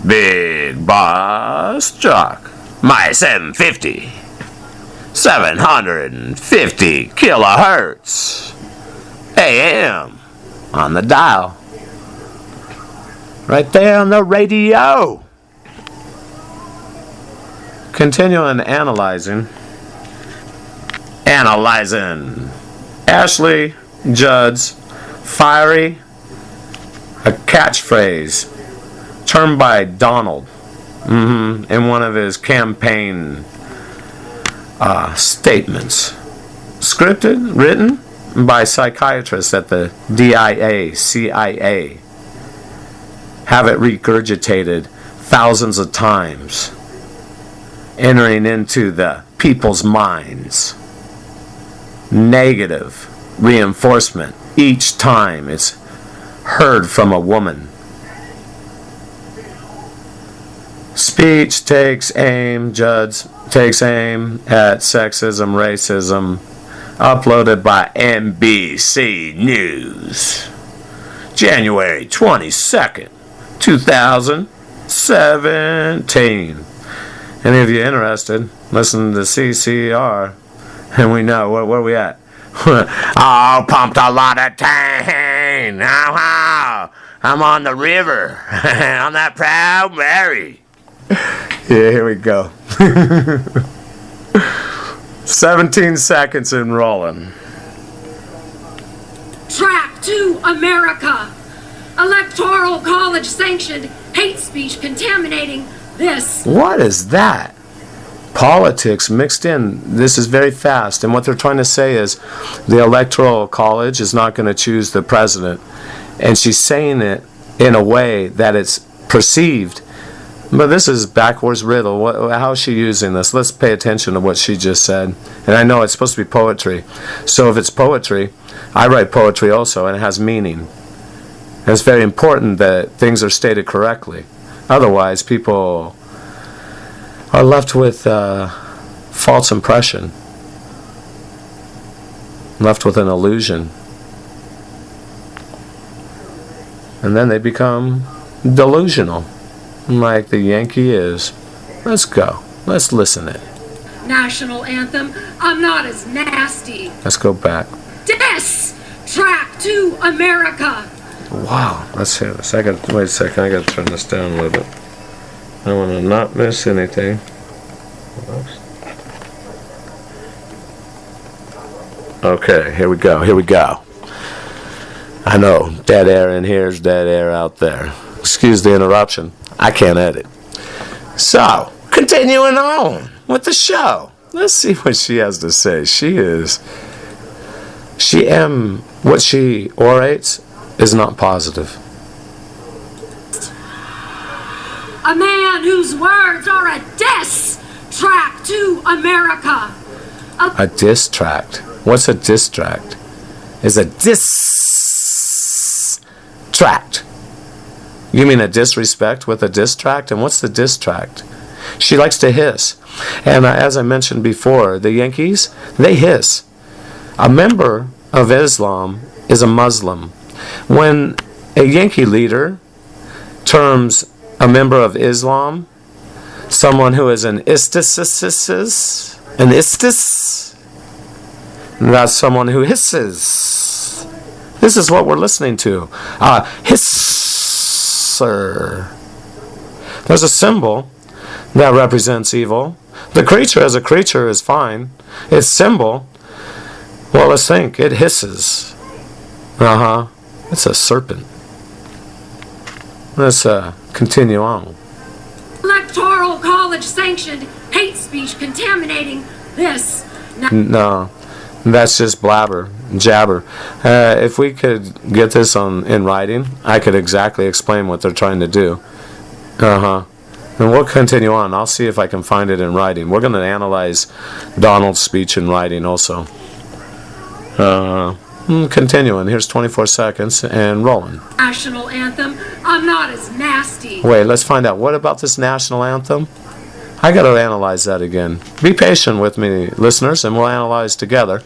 Big Boss Jock. My 750. 750 kilohertz. AM on the dial. Right there on the radio. Continuing analyzing. Ashley Judd's fiery, a catchphrase termed by Donald in one of his campaign statements. Scripted, written by psychiatrists at the CIA. Have it regurgitated thousands of times, entering into the people's minds. Negative reinforcement each time it's heard from a woman. Speech takes aim at sexism, racism, uploaded by NBC News, January 22nd, 2017. Any of you interested, listen to CCR, and we know, where are we at? Oh, pumped a lot of tang. I'm on the river, on that Proud Mary. Yeah, here we go. 17 seconds and rolling. Track to America. Electoral College sanctioned hate speech contaminating this. What is that? Politics mixed in. This is very fast. And what they're trying to say is the Electoral College is not going to choose the president. And she's saying it in a way that it's perceived. But this is backwards riddle. How is she using this? Let's pay attention to what she just said. And I know it's supposed to be poetry. So if it's poetry, I write poetry also, and it has meaning. And it's very important that things are stated correctly. Otherwise, people are left with false impression, left with an illusion, and then they become delusional, like the Yankee is. Let's go. Let's listen to it. National anthem. I'm not as nasty. Let's go back. This track to America. Wow. Let's hear this. Wait a second. I got to turn this down a little bit. I want to not miss anything. Okay, here we go. I know, dead air in here is dead air out there. Excuse the interruption. I can't edit. So, continuing on with the show. Let's see what she has to say. What she orates is not positive. A man whose words are a diss track to America. A diss tract. What's a diss tract? Is a diss tract. You mean a disrespect with a diss tract? And what's the diss tract? She likes to hiss. And as I mentioned before, the Yankees, they hiss. A member of Islam is a Muslim. When a Yankee leader terms a member of Islam someone who is an istis, that's someone who hisses. This is what we're listening to. Hisser. There's a symbol that represents evil. The creature as a creature is fine. Its symbol, well, let's think. It hisses. It's a serpent. Let's continue on. Electoral College sanctioned hate speech contaminating this. No, that's just jabber. If we could get this in writing, I could exactly explain what they're trying to do. And we'll continue on. I'll see if I can find it in writing. We're going to analyze Donald's speech in writing also. Continuing. Here's 24 seconds and rolling. National anthem. I'm not as nasty. Wait, let's find out. What about this national anthem? I got to analyze that again. Be patient with me, listeners, and we'll analyze together.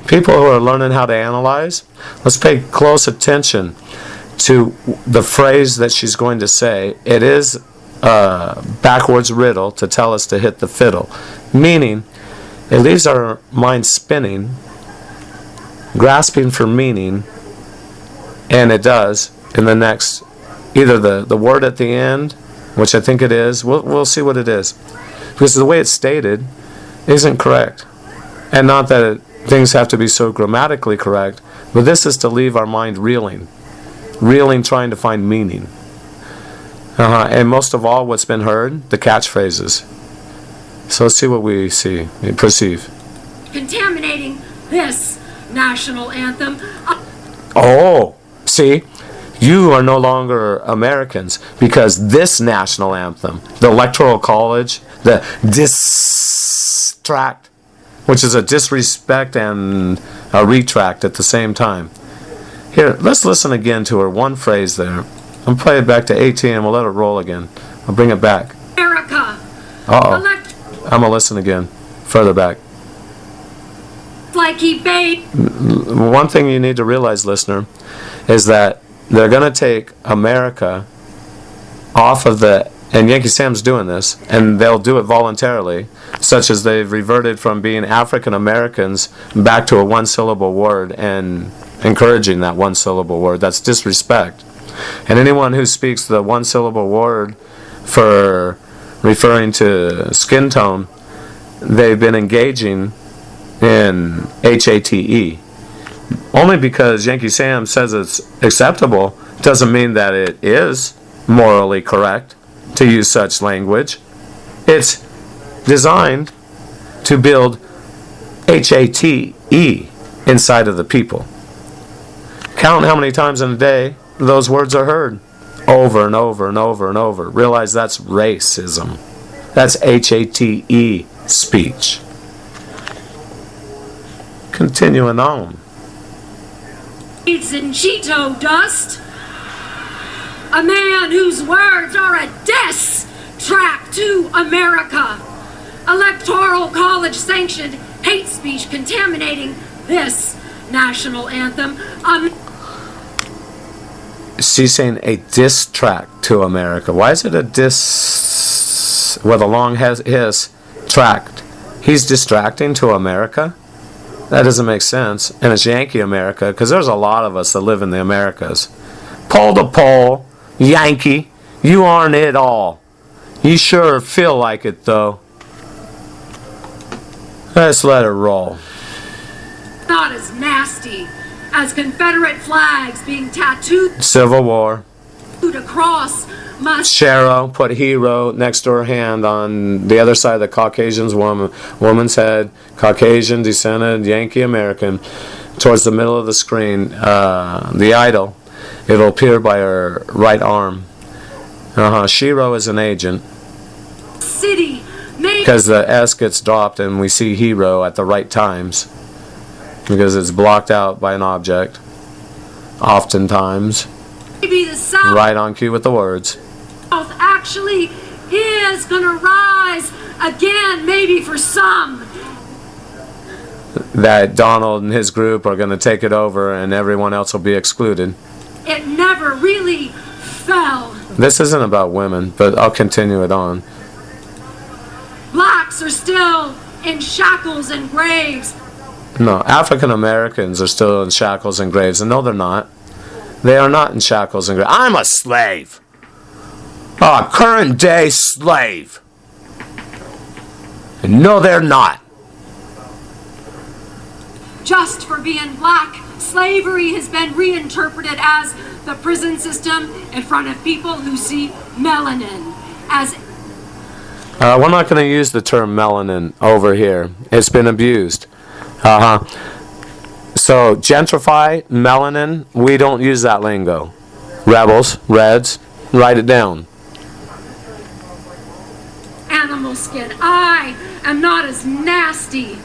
People who are learning how to analyze, let's pay close attention to the phrase that she's going to say. It is backwards riddle to tell us to hit the fiddle. Meaning, it leaves our mind spinning, grasping for meaning, and it does in the next, either the word at the end, which I think it is, we'll see what it is. Because the way it's stated isn't correct. And not that things have to be so grammatically correct, but this is to leave our mind reeling, trying to find meaning. And most of all, what's been heard, the catchphrases. So let's see what we perceive. Contaminating this national anthem. Oh, see, you are no longer Americans because this national anthem, the Electoral College, the distract, which is a disrespect and a retract at the same time. Here, let's listen again to her one phrase there. I'll play it back to 18 and we'll let it roll again. I'll bring it back. America. I'm going to listen again. Further back. Like he bade. One thing you need to realize, listener, is that they're going to take America off of the, and Yankee Sam's doing this, and they'll do it voluntarily, such as they've reverted from being African Americans back to a one-syllable word and encouraging that one-syllable word. That's disrespect. And anyone who speaks the one-syllable word for referring to skin tone, they've been engaging in HATE. Only because Yankee Sam says it's acceptable doesn't mean that it is morally correct to use such language. It's designed to build HATE inside of the people. Count how many times in a day those words are heard. Over and over and over and over. Realize that's racism. That's HATE speech. Continuing on. It's in Cheeto dust. A man whose words are a diss track to America. Electoral College sanctioned hate speech contaminating this national anthem. She's saying a diss track to America. Why is it a diss with a long hiss tract? He's distracting to America? That doesn't make sense. And it's Yankee America, because there's a lot of us that live in the Americas. Pole to pole, Yankee, you aren't it all. You sure feel like it, though. Let's let it roll. Not as nasty as Confederate flags being tattooed. Civil War. Across my Cheryl put hero next to her hand on the other side of the Caucasian's woman's head. Caucasian, descended, Yankee American. Towards the middle of the screen, the idol. It'll appear by her right arm. Shiro is an agent. City. Because the S gets dropped and we see hero at the right times. Because it's blocked out by an object. Oftentimes. Maybe the South. Right on cue with the words. Actually is gonna rise again, maybe for some. That Donald and his group are going to take it over and everyone else will be excluded. It never really fell. This isn't about women, but I'll continue it on. Blacks are still in shackles and graves. No, African Americans are still in shackles and graves, and no, they're not. They are not in shackles and graves. I'm a slave. A current day slave. And no, they're not. Just for being black, slavery has been reinterpreted as the prison system in front of people who see melanin as... We're not going to use the term melanin over here. It's been abused. So, gentrify, melanin, we don't use that lingo. Rebels, Reds, write it down. Animal skin. I am not as nasty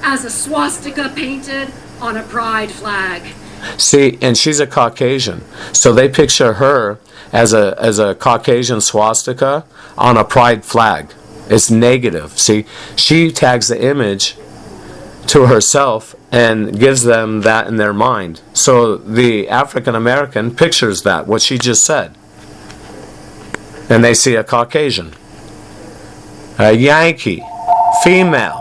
as a swastika painted on a pride flag. See, and she's a Caucasian. So they picture her as a Caucasian swastika on a pride flag. It's negative. See, she tags the image to herself and gives them that in their mind. So the African American pictures that, what she just said. and they see a Caucasian, a Yankee, female.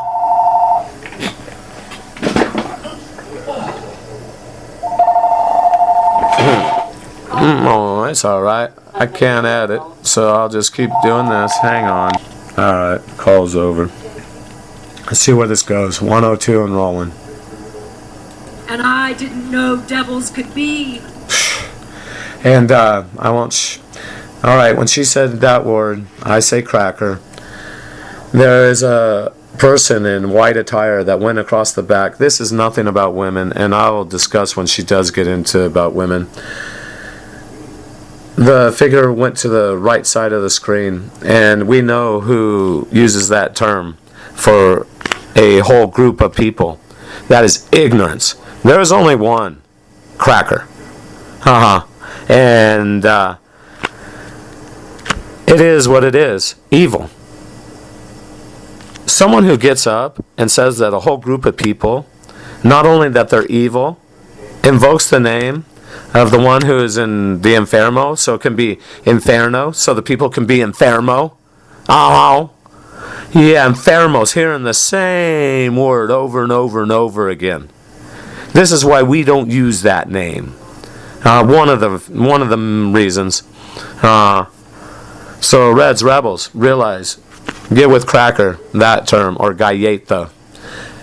Oh, it's alright. I can't add it, so I'll just keep doing this. Hang on. Alright, call's over. Let's see where this goes. 102 and rolling. And I didn't know devils could be. And I won't. Alright, when she said that word, I say cracker. There is a person in white attire that went across the back. This is nothing about women, and I will discuss when she does get into about women. The figure went to the right side of the screen, and we know who uses that term for a whole group of people. That is ignorance. There is only one cracker. And it is what it is. Evil. Someone who gets up and says that a whole group of people, not only that they're evil, invokes the name of the one who is in the Inferno, so it can be Inferno, so the people can be Infermo. Oh, yeah, Infermo's hearing the same word over and over and over again. This is why we don't use that name. One of the reasons. So Reds, Rebels, realize, get with cracker, that term, or galleta.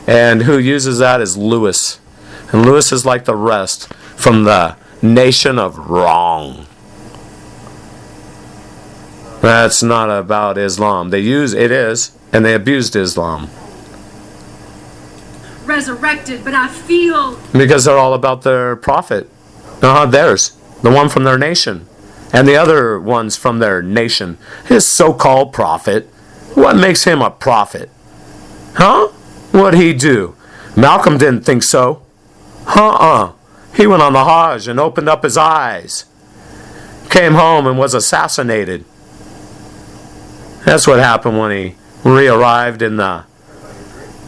And who uses that is Lewis. And Lewis is like the rest from the nation of wrong. That's not about Islam. They use it is, and they abused Islam. Resurrected, but I feel... Because they're all about their prophet. Theirs. The one from their nation. And the other ones from their nation. His so-called prophet. What makes him a prophet? What'd he do? Malcolm didn't think so. He went on the Hajj and opened up his eyes. Came home and was assassinated. That's what happened when he re-arrived in the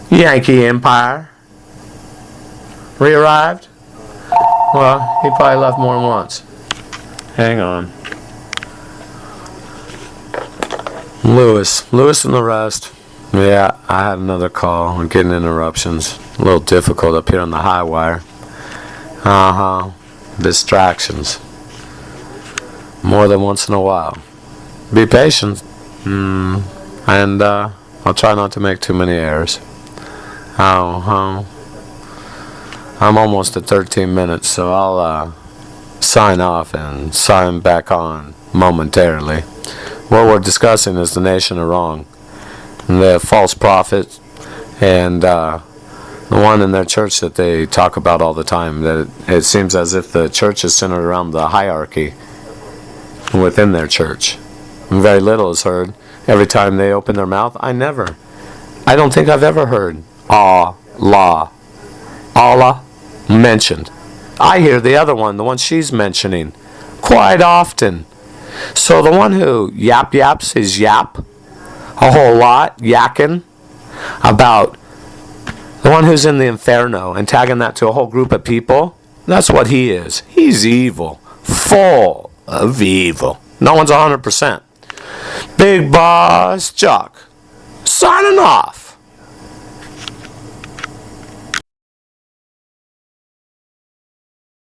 Yankee Empire. Re-arrived? Well, he probably left more than once. Hang on. Lewis and the rest. Yeah, I had another call. I'm getting interruptions. A little difficult up here on the high wire. Distractions. More than once in a while. Be patient. And I'll try not to make too many errors. I'm almost at 13 minutes, so I'll sign off and sign back on momentarily. What we're discussing is the nation of wrong. The false prophet and the one in their church that they talk about all the time. That it seems as if the church is centered around the hierarchy within their church. And very little is heard. Every time they open their mouth, I don't think I've ever heard Allah mentioned. I hear the other one, the one she's mentioning, quite often. So the one who yaps his yap a whole lot, yakking about the one who's in the Inferno and tagging that to a whole group of people, that's what he is. He's evil, full of evil. No one's 100%. Big Boss Jock, signing off.